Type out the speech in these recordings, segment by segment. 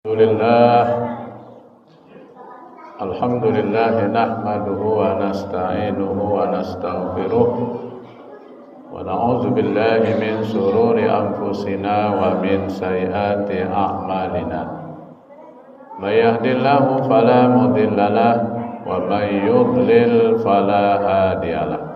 Alhamdulillah nahmaduhu wa nasta'inuhu wa nastaghfiruh wa na'udzu billahi min shururi anfusina wa min sayyiati a'malina. May yahdihillahu fala mudilla lahu wa may yudlil fala hadiya lahu.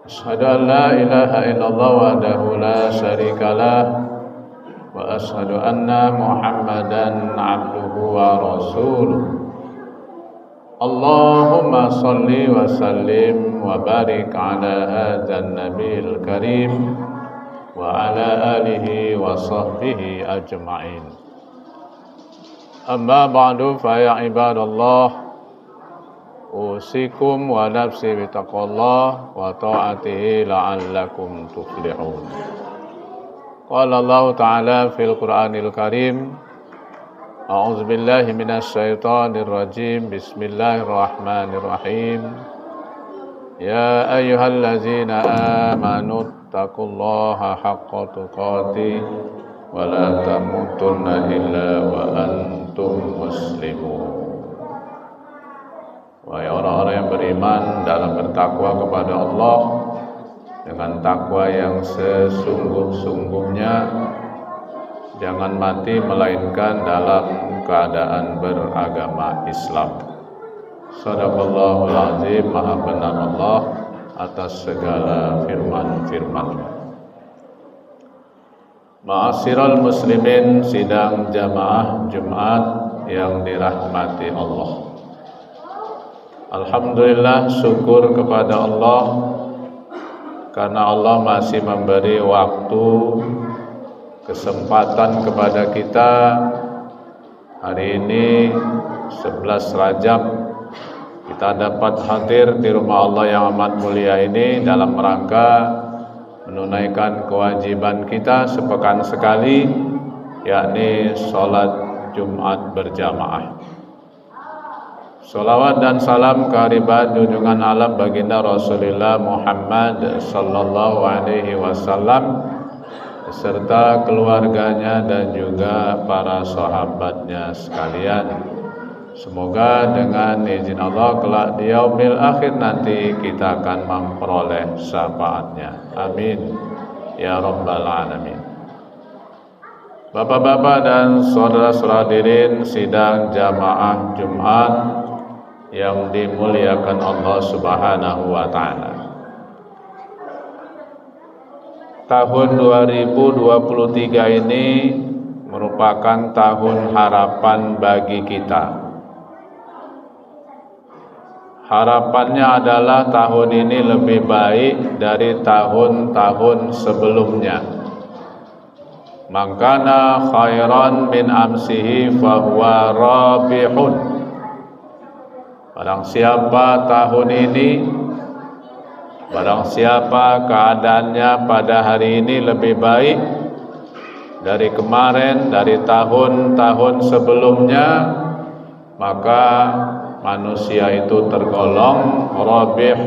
Asyhadu an la ilaha illallah wahdahu la syarika lahu wa asyhadu anna Muhammadan abduhu wa rasuluh. Allahumma salli wa sallim wa barik ala hadzal nabiyil karim wa ala alihi wa sahbihi ajma'in. Amma ba'du fa ya ibadallah, usikum wa nafsi bitaqwallah wa ta'atihi la'allakum tuflihun. Qala Allah Ta'ala fil Qur'anil Karim, a'udzu billahi minasy syaithanir rajim. Bismillahirrahmanirrahim. Ya ayyuhallazina amanu taqullaha haqqa tuqatih wa la tamutunna illa wa antum muslimun. Wahai orang-orang yang beriman, dalam bertakwa kepada Allah dengan takwa yang sesungguh-sungguhnya, jangan mati melainkan dalam keadaan beragama Islam. Shadaqallahul azim. Maha benar Allah atas segala firman-firman-Nya. Ma'asyiral muslimin, sidang jamaah Jumat yang dirahmati Allah. Alhamdulillah, syukur kepada Allah karena Allah masih memberi waktu, kesempatan kepada kita hari ini 11 Rajab kita dapat hadir di rumah Allah yang amat mulia ini dalam rangka menunaikan kewajiban kita sepekan sekali, yakni sholat Jumat berjamaah. Salawat dan salam kehadirat junjungan alam baginda Rasulullah Muhammad sallallahu alaihi wasallam beserta keluarganya dan juga para sahabatnya sekalian. Semoga dengan izin Allah kelak di yaumil akhir nanti kita akan memperoleh syafaatnya. Amin ya rabbal alamin. Bapak-bapak dan saudara-saudara hadirin sidang jamaah Jumat yang dimuliakan Allah Subhanahu wa taala. Tahun 2023 ini merupakan tahun harapan bagi kita. Harapannya adalah tahun ini lebih baik dari tahun-tahun sebelumnya. Mangkana khairan min amsihi fahuwa rabihun. Barang siapa keadaannya pada hari ini lebih baik dari kemarin, dari tahun-tahun sebelumnya, maka manusia itu tergolong rabih,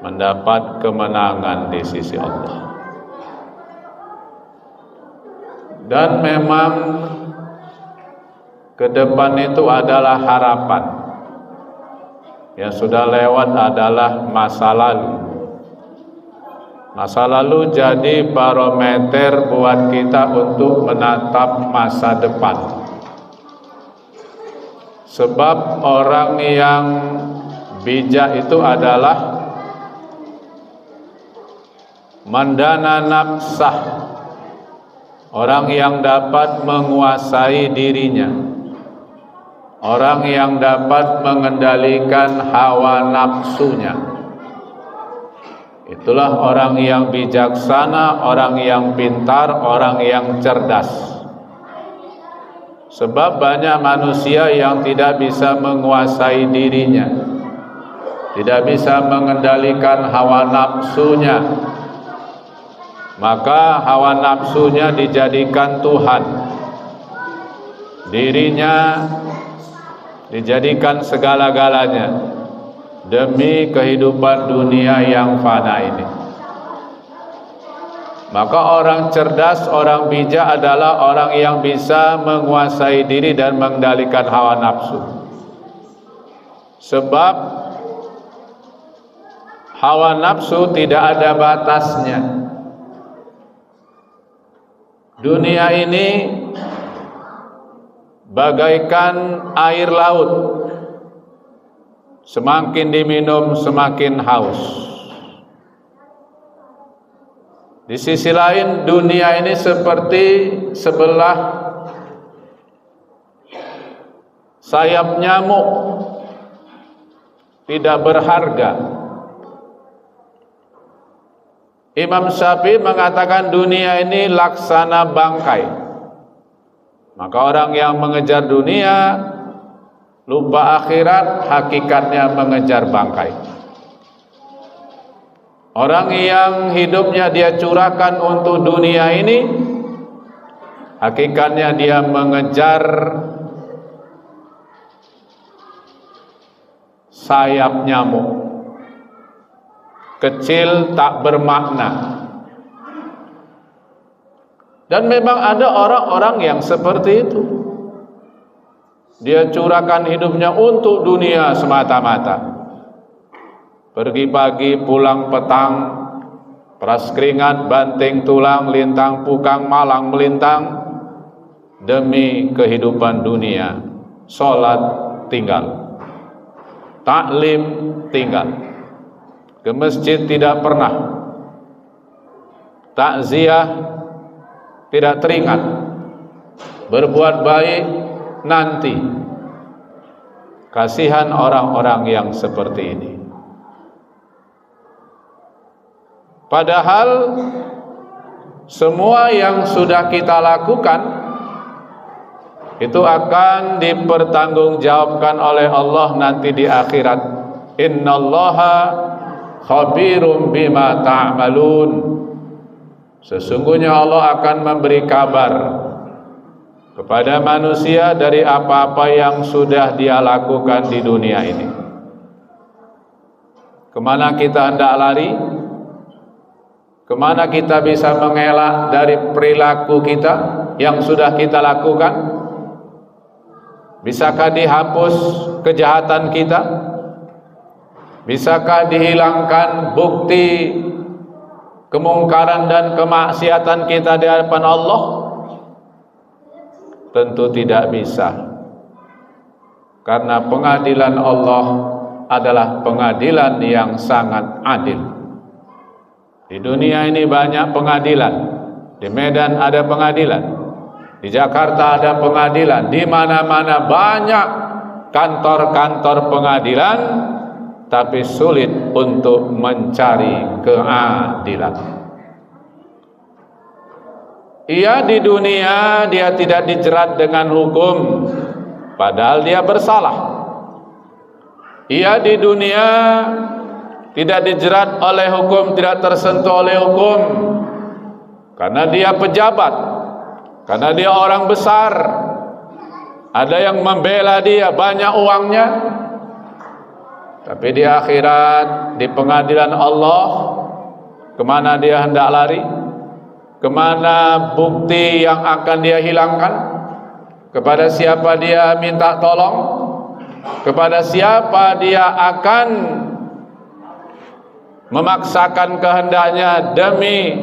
mendapat kemenangan di sisi Allah. Dan memang ke depan itu adalah harapan. Yang sudah lewat adalah masa lalu. Masa lalu jadi barometer buat kita untuk menatap masa depan. Sebab orang yang bijak itu adalah mandana nafsah, orang yang dapat menguasai dirinya, orang yang dapat mengendalikan hawa nafsunya. Itulah orang yang bijaksana, orang yang pintar, orang yang cerdas. Sebab banyak manusia yang tidak bisa menguasai dirinya, tidak bisa mengendalikan hawa nafsunya. Maka hawa nafsunya dijadikan Tuhan, dirinya dijadikan segala-galanya demi kehidupan dunia yang fana ini. Maka orang cerdas, orang bijak adalah orang yang bisa menguasai diri dan mengendalikan hawa nafsu. Sebab hawa nafsu tidak ada batasnya. Dunia ini bagaikan air laut, semakin diminum semakin haus. Di sisi lain, dunia ini seperti sebelah sayap nyamuk, tidak berharga. Imam Syafi'i mengatakan dunia ini laksana bangkai. Maka orang yang mengejar dunia lupa akhirat, hakikatnya mengejar bangkai. Orang yang hidupnya dia curahkan untuk dunia ini, hakikatnya dia mengejar sayap nyamuk, kecil tak bermakna. Dan memang ada orang-orang yang seperti itu. Dia curahkan hidupnya untuk dunia semata-mata. Pergi pagi, pulang petang, peras keringat, banting tulang, lintang pukang, malang melintang, demi kehidupan dunia. Sholat tinggal, taklim tinggal, ke masjid tidak pernah, takziah tidak teringat, berbuat baik nanti. Kasihan orang-orang yang seperti ini. Padahal semua yang sudah kita lakukan itu akan dipertanggungjawabkan oleh Allah nanti di akhirat. Innallaha khabirum bima ta'malun. Sesungguhnya Allah akan memberi kabar kepada manusia dari apa-apa yang sudah dia lakukan di dunia ini. Kemana kita hendak lari? Kemana kita bisa mengelak dari perilaku kita yang sudah kita lakukan? Bisakah dihapus kejahatan kita? Bisakah dihilangkan bukti kemungkaran dan kemaksiatan kita di hadapan Allah? Tentu tidak bisa. Karena pengadilan Allah adalah pengadilan yang sangat adil. Di dunia ini banyak pengadilan. Di Medan ada pengadilan, di Jakarta ada pengadilan, di mana-mana banyak kantor-kantor pengadilan, tapi sulit untuk mencari keadilan. Ia di dunia dia tidak dijerat dengan hukum, padahal dia bersalah. Ia di dunia tidak dijerat oleh hukum, tidak tersentuh oleh hukum, karena dia pejabat, karena dia orang besar, ada yang membela dia, banyak uangnya. Tapi di akhirat, di pengadilan Allah, kemana dia hendak lari? Kemana bukti yang akan dia hilangkan? Kepada siapa dia minta tolong? Kepada siapa dia akan memaksakan kehendaknya demi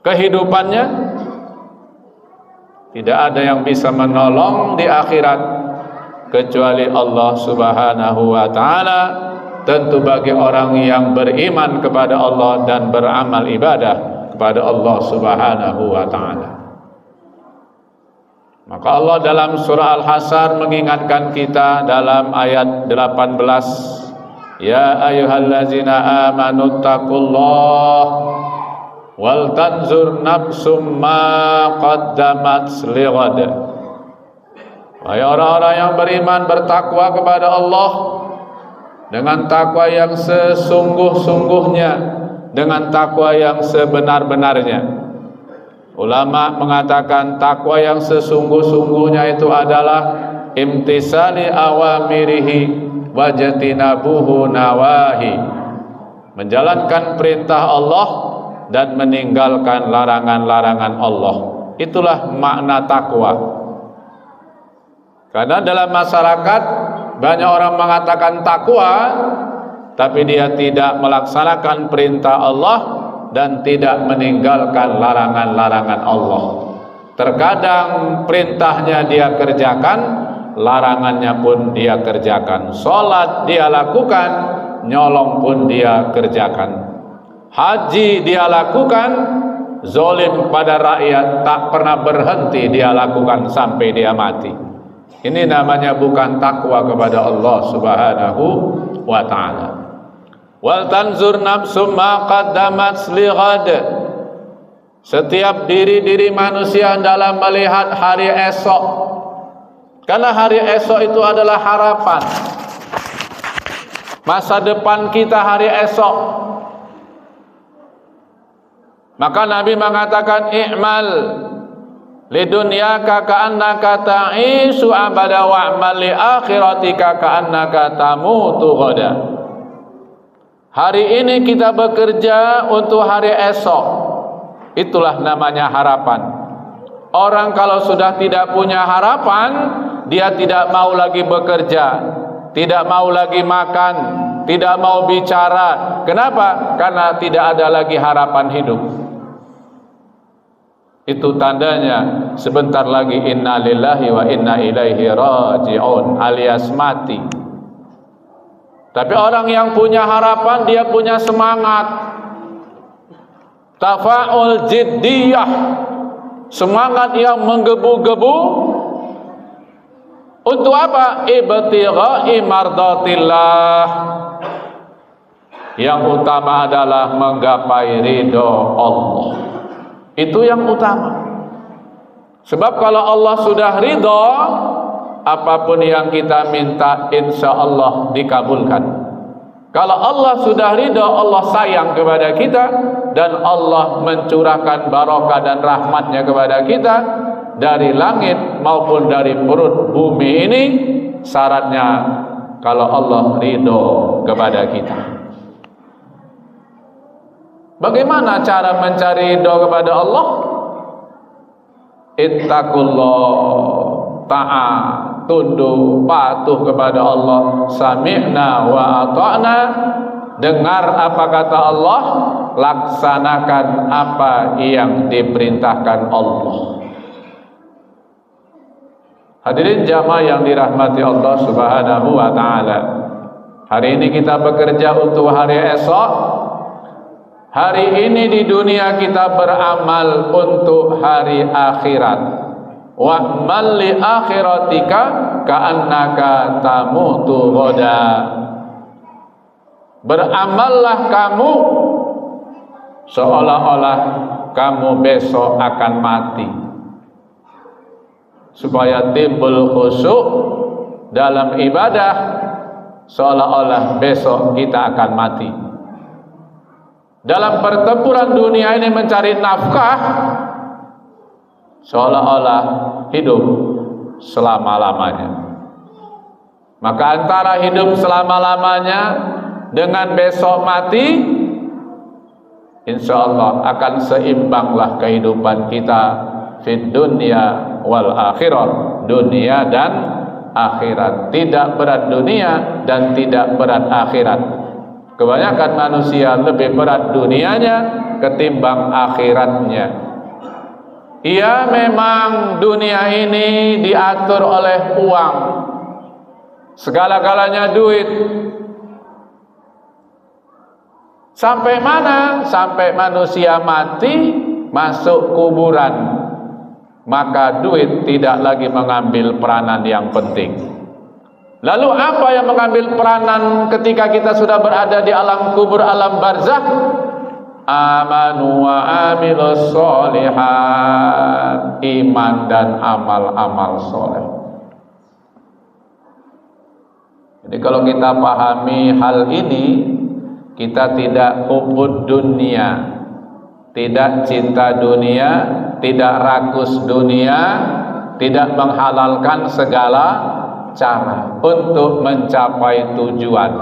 kehidupannya? Tidak ada yang bisa menolong di akhirat kecuali Allah Subhanahu wa ta'ala. Tentu bagi orang yang beriman kepada Allah dan beramal ibadah kepada Allah Subhanahu wa ta'ala. Maka Allah dalam surah Al-Hasyr mengingatkan kita dalam ayat 18, ya ayyuhallazina amanu taqullah wal tanzur nafsum ma qaddamat lighad. Wahai orang-orang yang beriman, bertakwa kepada Allah dengan takwa yang sesungguh-sungguhnya, dengan takwa yang sebenar-benarnya. Ulama mengatakan takwa yang sesungguh-sungguhnya itu adalah imtisali awamirihi wajtinabuhu nawahi, menjalankan perintah Allah dan meninggalkan larangan-larangan Allah. Itulah makna takwa. Karena dalam masyarakat banyak orang mengatakan takwa, tapi dia tidak melaksanakan perintah Allah dan tidak meninggalkan larangan-larangan Allah. Terkadang perintahnya dia kerjakan, larangannya pun dia kerjakan. Sholat dia lakukan, nyolong pun dia kerjakan. Haji dia lakukan, zalim pada rakyat tak pernah berhenti dia lakukan sampai dia mati. Ini namanya bukan takwa kepada Allah Subhanahu wa ta'ala. Wal tanzur nafsum ma qaddamat lighad. Setiap diri-diri manusia dalam melihat hari esok. Karena hari esok itu adalah harapan. Masa depan kita hari esok. Maka Nabi mengatakan i'mal lidunyaka ka'annaka ta'isu abada wa'mal li akhiratika ka'annaka tamutu ghada. Hari ini kita bekerja untuk hari esok. Itulah namanya harapan. Orang kalau sudah tidak punya harapan, dia tidak mau lagi bekerja, tidak mau lagi makan, tidak mau bicara. Kenapa? Karena tidak ada lagi harapan hidup. Itu tandanya sebentar lagi inna lillahi wa inna ilaihi raji'un, alias mati. Tapi orang yang punya harapan, dia punya semangat. Tafa'ul jiddiyah, semangat yang menggebu-gebu. Untuk apa? Ibtigha'i mardatillah. Yang utama adalah menggapai ridho Allah. Itu yang utama. Sebab kalau Allah sudah ridho, apapun yang kita minta insya Allah dikabulkan. Kalau Allah sudah ridho, Allah sayang kepada kita, dan Allah mencurahkan barokah dan rahmatnya kepada kita dari langit maupun dari perut bumi ini. Syaratnya kalau Allah ridho kepada kita. Bagaimana cara mencari ridho kepada Allah? Ittaqullah, ta'at, tunduk, patuh kepada Allah. Sami'na wa ata'na, dengar apa kata Allah, laksanakan apa yang diperintahkan Allah. Hadirin jamaah yang dirahmati Allah Subhanahu wa ta'ala, hari ini kita bekerja untuk hari esok. Hari ini di dunia kita beramal untuk hari akhirat. Wa'mal li akhiratika ka'annaka tamutu ghadan. Beramallah kamu seolah-olah kamu besok akan mati, supaya timbul khusyuk dalam ibadah, seolah-olah besok kita akan mati. Dalam pertempuran dunia ini mencari nafkah, seolah-olah hidup selama-lamanya. Maka antara hidup selama-lamanya dengan besok mati, insya Allah akan seimbanglah kehidupan kita fid dunya wal akhirah, dunia dan akhirat. Tidak berat dunia dan tidak berat akhirat. Kebanyakan manusia lebih berat dunianya ketimbang akhiratnya. Iya, memang dunia ini diatur oleh uang, segala-galanya duit. Sampai mana? Sampai manusia mati, masuk kuburan, maka duit tidak lagi mengambil peranan yang penting. Lalu apa yang mengambil peranan ketika kita sudah berada di alam kubur, alam barzakh? Amanu wa amilus sholihat, iman dan amal-amal soleh. Jadi kalau kita pahami hal ini, kita tidak ubud dunia, tidak cinta dunia, tidak rakus dunia, tidak menghalalkan segala cara untuk mencapai tujuan.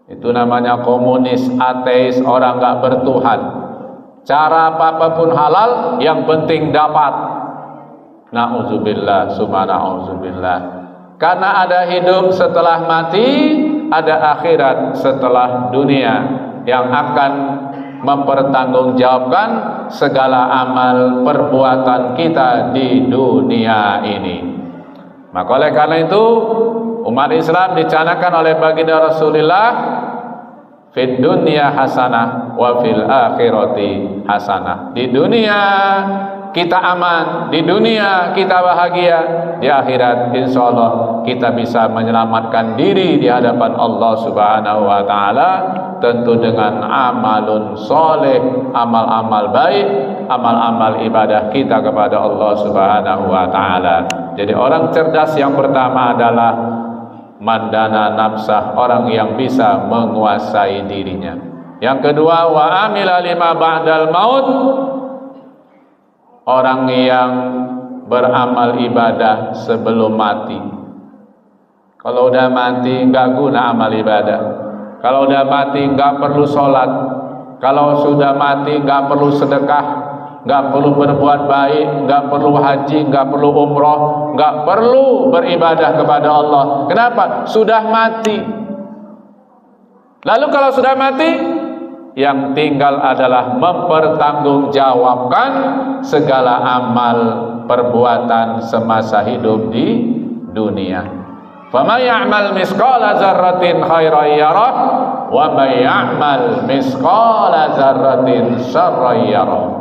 Itu namanya komunis, ateis, orang nggak bertuhan. Cara apapun halal, yang penting dapat. Na'udzubillah, summa na'udzubillah. Karena ada hidup setelah mati, ada akhirat setelah dunia yang akan mempertanggungjawabkan segala amal perbuatan kita di dunia ini. Maka oleh karena itu, umat Islam dicanangkan oleh baginda Rasulullah, fid dunya hasanah wa fil akhirati hasanah. Di dunia kita aman, di dunia kita bahagia, di akhirat insyaallah kita bisa menyelamatkan diri di hadapan Allah Subhanahu wa taala, tentu dengan amalun soleh, amal-amal baik, amal-amal ibadah kita kepada Allah Subhanahu wa taala. Jadi orang cerdas yang pertama adalah mandana nafsah, orang yang bisa menguasai dirinya. Yang kedua, wa amila lima ba'dal maut, orang yang beramal ibadah sebelum mati. Kalau udah mati nggak guna amal ibadah. Kalau udah mati nggak perlu sholat. Kalau sudah mati nggak perlu sedekah, nggak perlu berbuat baik, nggak perlu haji, nggak perlu umroh, nggak perlu beribadah kepada Allah. Kenapa? Sudah mati. Lalu kalau sudah mati, yang tinggal adalah mempertanggungjawabkan segala amal perbuatan semasa hidup di dunia. Faman ya'mal misqala dzarratin khairan yarah wa may ya'mal misqala dzarratin syarran yarah.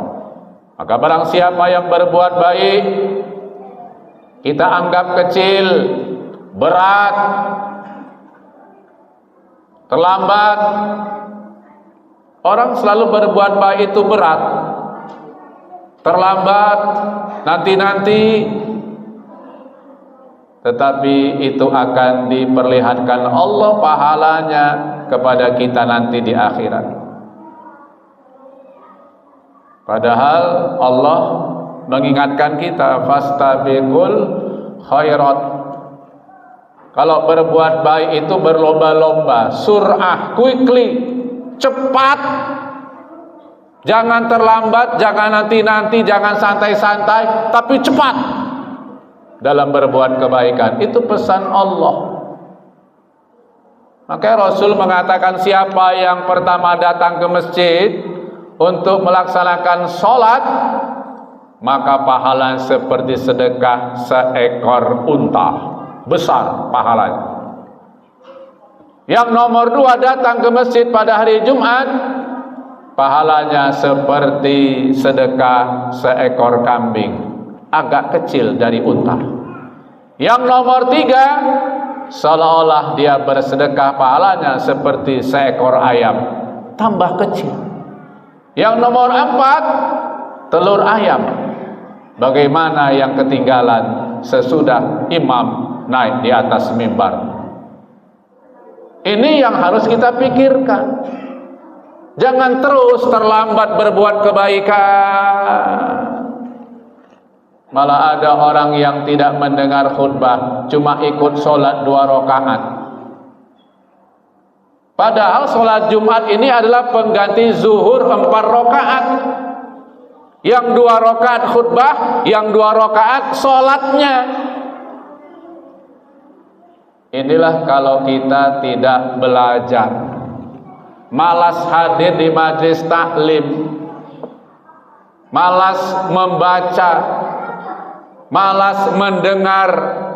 Maka barang siapa yang berbuat baik, kita anggap kecil, berat, terlambat. Orang selalu berbuat baik itu berat, terlambat, nanti-nanti, tetapi itu akan diperlihatkan Allah pahalanya kepada kita nanti di akhirat. Padahal Allah mengingatkan kita, fastabiqul khairat. Kalau berbuat baik itu berlomba-lomba, sur'ah, quickly, cepat, jangan terlambat, jangan nanti-nanti, jangan santai-santai, tapi cepat dalam berbuat kebaikan. Itu pesan Allah. Maka Rasul mengatakan, siapa yang pertama datang ke masjid untuk melaksanakan sholat, maka pahala seperti sedekah seekor unta, besar pahalanya. Yang nomor 2 datang ke masjid pada hari Jumat, pahalanya seperti sedekah seekor kambing, agak kecil dari unta. Yang nomor 3, seolah-olah dia bersedekah, pahalanya seperti seekor ayam, tambah kecil. Yang nomor 4, telur ayam. Bagaimana yang ketinggalan sesudah imam naik di atas mimbar? Ini yang harus kita pikirkan. Jangan terus terlambat berbuat kebaikan. Malah ada orang yang tidak mendengar khutbah, cuma ikut sholat 2 rakaat. Padahal sholat Jumat ini adalah pengganti zuhur 4 rakaat. Yang 2 rakaat khutbah, yang 2 rakaat sholatnya. Inilah kalau kita tidak belajar, malas hadir di majlis taklim, malas membaca, malas mendengar,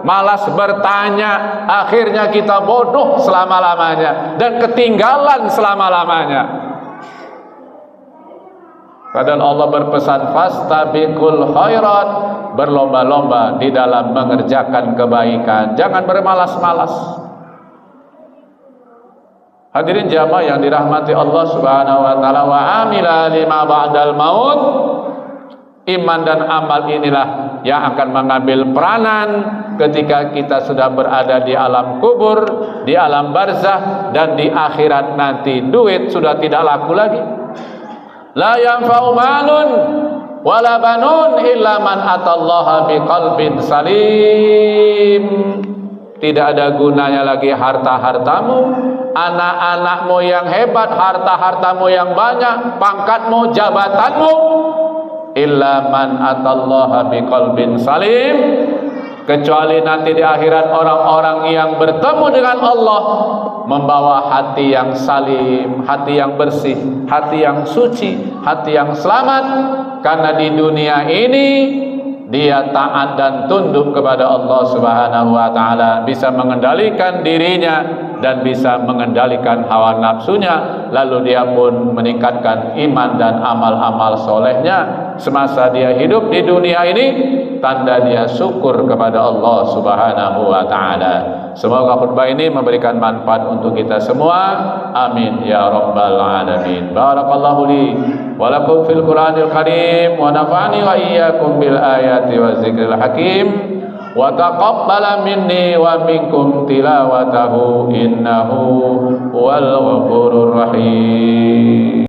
malas bertanya, akhirnya kita bodoh selama-lamanya dan ketinggalan selama-lamanya. Padahal Allah berpesan, fastabiqul khairat, berlomba-lomba di dalam mengerjakan kebaikan, jangan bermalas-malas. Hadirin jamaah yang dirahmati Allah Subhanahu wa taala, wa amila lima ba'dal maut, iman dan amal inilah yang akan mengambil peranan ketika kita sudah berada di alam kubur, di alam barzah, dan di akhirat nanti. Duit sudah tidak laku lagi. La yanfa'u malun wala banun illa man atallaha biqalbin salim. Tidak ada gunanya lagi harta-hartamu, anak-anakmu yang hebat, harta-hartamu yang banyak, pangkatmu, jabatanmu, illa man atallaha biqalbin salim, kecuali nanti di akhirat orang-orang yang bertemu dengan Allah membawa hati yang salim, hati yang bersih, hati yang suci, hati yang selamat. Karena di dunia ini dia taat dan tunduk kepada Allah Subhanahu wa taala, bisa mengendalikan dirinya dan bisa mengendalikan hawa nafsunya, lalu dia pun meningkatkan iman dan amal-amal solehnya semasa dia hidup di dunia ini, tanda dia syukur kepada Allah Subhanahu wa taala. Semoga khutbah ini memberikan manfaat untuk kita semua. Amin ya rabbal alamin. Barakallahu li wa lakum fil Qur'anil Karim wa nafa'ani wa iyyakum bil ayati wa zikril hakim wa taqabbala minni wa minkum tilawatahu innahu wal ghafurur rahim.